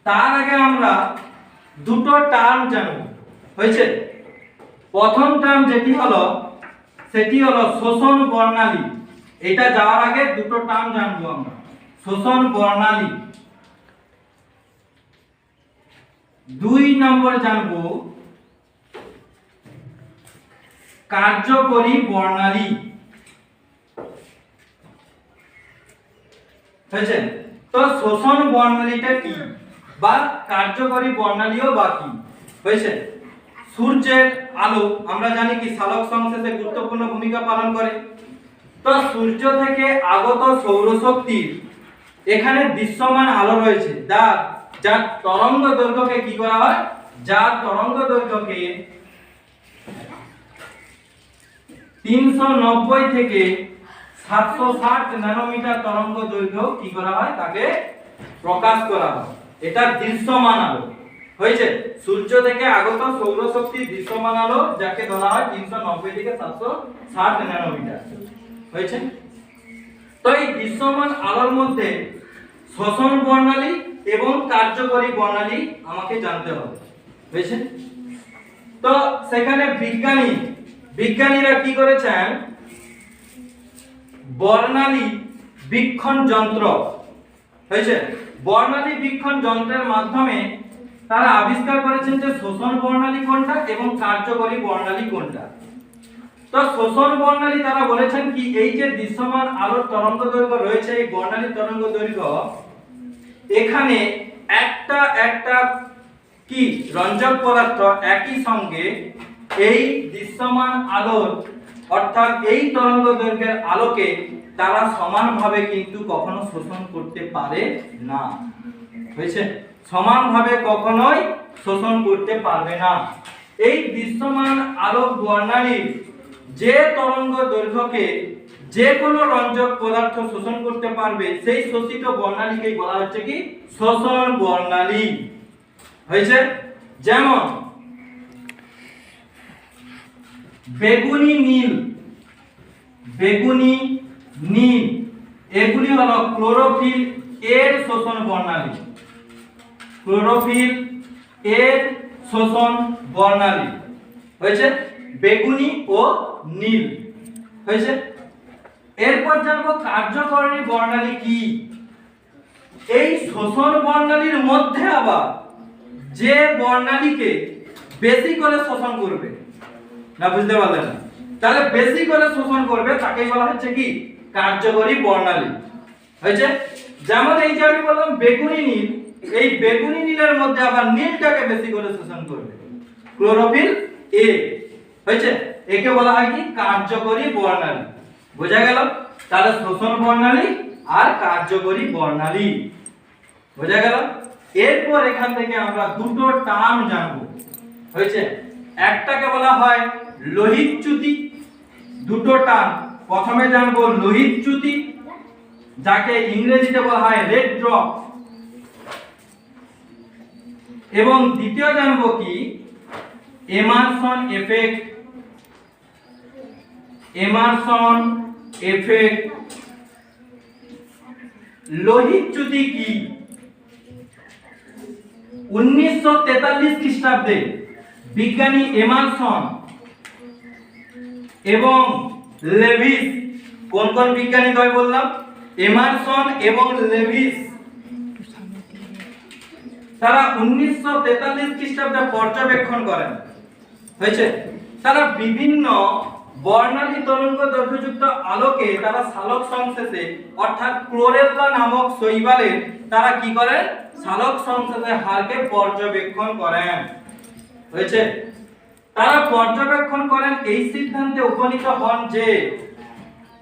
তার আগে আমরা দুটো টার্ম জানব। হয়েছে? প্রথম টার্ম যেটি হলো সেটি হলো শোষণ বর্ণালী। এটা যাওয়ার আগে দুটো টার্ম জানবো আমরা। শোষণ বর্ণালী। 2 নম্বর জানবো কার্যকরী বর্ণালী। হয়েছে? তো শোষণ বর্ণালীটা কি বা কার্যকরী বর্ণালীও বা কি? হয়েছে? সূর্যের আলো আমরা জানি কি সালোক সংশ্লেষে গুরুত্বপূর্ণ ভূমিকা পালন করে। তো সূর্য থেকে আগত সৌরশক্তির এখানে দৃশ্যমান আলো রয়েছে যার তরঙ্গ দৈর্ঘ্যকে কি করা হয়, যার তরঙ্গ দৈর্ঘ্যকে 390 থেকে 760 ন্যানোমিটার তরঙ্গ দৈর্ঘ্য কি করা হয়, তাকে প্রকাশ করা হয়। এটা দৃশ্যমান আলো। হয়েছে? সূর্য থেকে আগত সৌরশক্তির দৃশ্যমান আলো যাকে ধরা হয় 390 থেকে 760 ন্যানোমিটার। হয়েছে? তো এই দৃশ্যমান আলোর মধ্যে শোষণ বর্ণালী এবং কার্যকরী বর্ণালী আমাকে জানতে হবে। হয়েছে? তো সেখানে বিজ্ঞানীরা কি করেছেন, বর্ণালী বীক্ষণ যন্ত্র, হয়েছে, বর্ণালী বীক্ষণ যন্ত্রের মাধ্যমে তারা আবিষ্কার করেছেন যে শোষণ বর্ণালী কোনটা এবং কার্যকরী বর্ণালী কোনটা। তো শোষণ বর্ণালী তারা বলেছেন কি, এই যে দৃশ্যমান আলোর তরঙ্গ দৈর্ঘ্য রয়েছে, এই বর্ণালী তরঙ্গ দৈর্ঘ্য এখানে একটা কি রঞ্জক পদার্থ একই সঙ্গে এই দৃশ্যমান আলোর অর্থাৎ এই তরঙ্গ দৈর্ঘ্যের আলোকে তারা সমানভাবে কিন্তু কখনো শোষণ করতে পারে না। হয়েছে? সমানভাবে কখনোই শোষণ করতে পারবে না। এই দৃশ্যমান আলোক বর্ণালীর যে তরঙ্গ দৈর্ঘ্যকে যে কোনো রঞ্জক পদার্থ শোষণ করতে পারবে সেই শোষিত বর্ণালীকেই বলা হচ্ছে কি শোষণ বর্ণালী। হয়েছে? যেমন বেগুনি নীল এগুলি হলো ক্লোরোফিল এর শোষণ বর্ণালী। ক্লোরোফিল এর শোষণ বর্ণালী। হয়েছে? বেগুনি ও নীল। হয়েছে? এরপর জানবো কার্যকরী বর্ণালী কি। এই শোষণ বর্ণালীর মধ্যে আবার যে বর্ণালীকে বেশি করে শোষণ করবে, না বুঝতে পারলেন? তাহলে বেশি করে শোষণ করবে তাকেই বলা হচ্ছে কি কার্যকরী বর্ণালী। হয়েছে? যেমন এই যে আমি বললাম বেগুনি নীল, এই বেগুনি নীলের মধ্যে আবার নীলটাকে বেশি করে শোষণ করবে ক্লোরোফিল এ। হয়েছে? একে বলা হয় কি কার্যকরী বর্ণালী। বোঝা গেল? তাহলে শোষণ বর্ণালী আর কার্যকরী বর্ণালী বোঝা গেল। এরপর এখান থেকে আমরা দুটো টার্ম জানবো। হয়েছে? একটাকে বলা হয় লোহিতচ্যুতি। দুটো টার্ম, প্রথমে জানবো লোহিতচ্যুতি যাকে ইংরেজিতে বলা হয় রেড ড্রপ, এবং দ্বিতীয় জানবো কি এমারসন এফেক্ট। Emerson effect. লোহিতচ্যুতি কি? 1943 খ্রিস্টাব্দে বিজ্ঞানী এমারসন এবং লেভিস, কোন কোন বিজ্ঞানী দ্বয় বললাম, এমারসন এবং লেভিস, তারা 1943 খ্রিস্টাব্দে পর্যবেক্ষণ করেন। হয়েছে? তারা বিভিন্ন বর্ণালী তরঙ্গ দৈর্ঘ্যযুক্ত আলোকে তারা সালোক সংশ্লেষে অর্থাৎ ক্লোরেল্লা নামক শৈবালের তারা কি করেন, সালোক সংশ্লেষের হারকে পর্যবেক্ষণ করেন। হয়েছে? তারা পর্যবেক্ষণ করেন, এই সিদ্ধান্তে উপনীত হন যে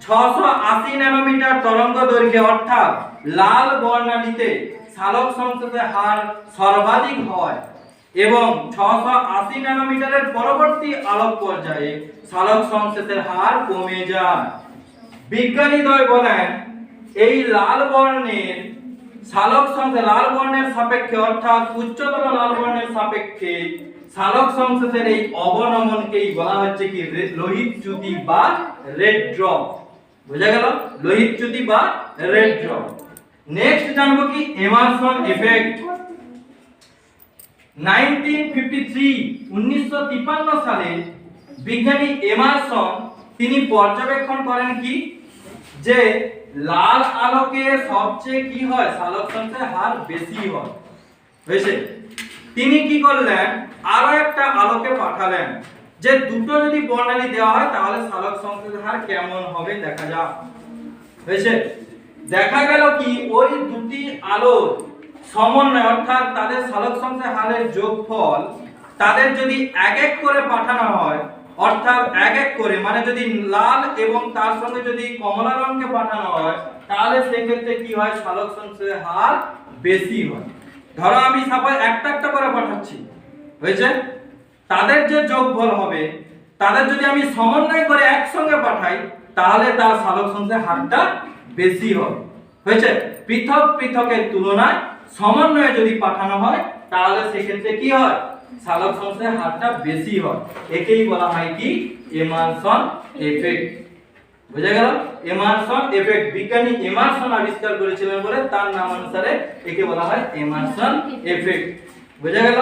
680 ন্যানোমিটার তরঙ্গ দৈর্ঘ্যে অর্থাৎ লাল বর্ণালীতে সালোক সংশ্লেষের হার সর্বাধিক হয় এবং 680 ন্যানোমিটারের পরবর্তী আলোক পর্যায়ে সালোক সংশ্লেষের হার কমে যায়। বিজ্ঞানীদ্বয় বলেন এই লাল বর্ণের সালোক সংশ্লেষ, লাল বর্ণের সাপেক্ষে অর্থাৎ উচ্চতর লাল বর্ণের সাপেক্ষে সালোক সংশ্লেষের এই অবনমনকেই বলা হচ্ছে কি লোহিতচ্যুতি বা রেড ড্রপ। বুঝা গেল? লোহিতচ্যুতি বা রেড ড্রপ। নেক্সট জানবো কি এমারসন এফেক্ট। 1953 সালে বিজ্ঞানী এমারসন তিনি পর্যবেক্ষণ করেন কি যে লাল আলোকে সবচেয়ে কি হয় সালোক সংশ্লেষের হার বেশি হয় হয়েছে। তিনি কি করলেন আরো একটা আলোকে পাঠালেন যে দুটো যদি বর্ণালী দেওয়া হয় তাহলে সালোক সংশ্লেষের হার কেমন হবে দেখা যাক হয়েছে। দেখা গেল কি ওই দুটি আলোর সমন্বয় অর্থাৎ তাদের সালোক সংশ্লেষের হারের যোগফল তাদের যদি এক এক করে পাঠানো হয় অর্থাৎ এক এক করে মানে যদি লাল এবং তার সঙ্গে যদি কমলা রঙকে পাঠানো হয় তাহলে সেক্ষেত্রে কি হয় সালোক সংশ্লেষের হার বেশি হয়। ধরো আমি সাপোজ একটা একটা করে পাঠাচ্ছি হয়েছে, তাদের যে যোগফল হবে তাদের যদি আমি সমন্বয় করে একসঙ্গে পাঠাই তাহলে তার সালোক সংশ্লেষের হারটা বেশি হবে হয়েছে। পৃথক পৃথকের তুলনায় সমন্বয়ে যদি পাঠানো হয় তাহলে সেক্ষেত্রে কি হয় সালোক সংশ্লেষের হারটা বেশি হয়। একেই বলা হয় কি এমারসন এফেক্ট। বুঝা গেল? এমারসন এফেক্ট বিজ্ঞানী এমারসন আবিষ্কার করেছিলেন বলে তার নাম অনুসারে একে বলা হয় এমারসন এফেক্ট। বুঝা গেল?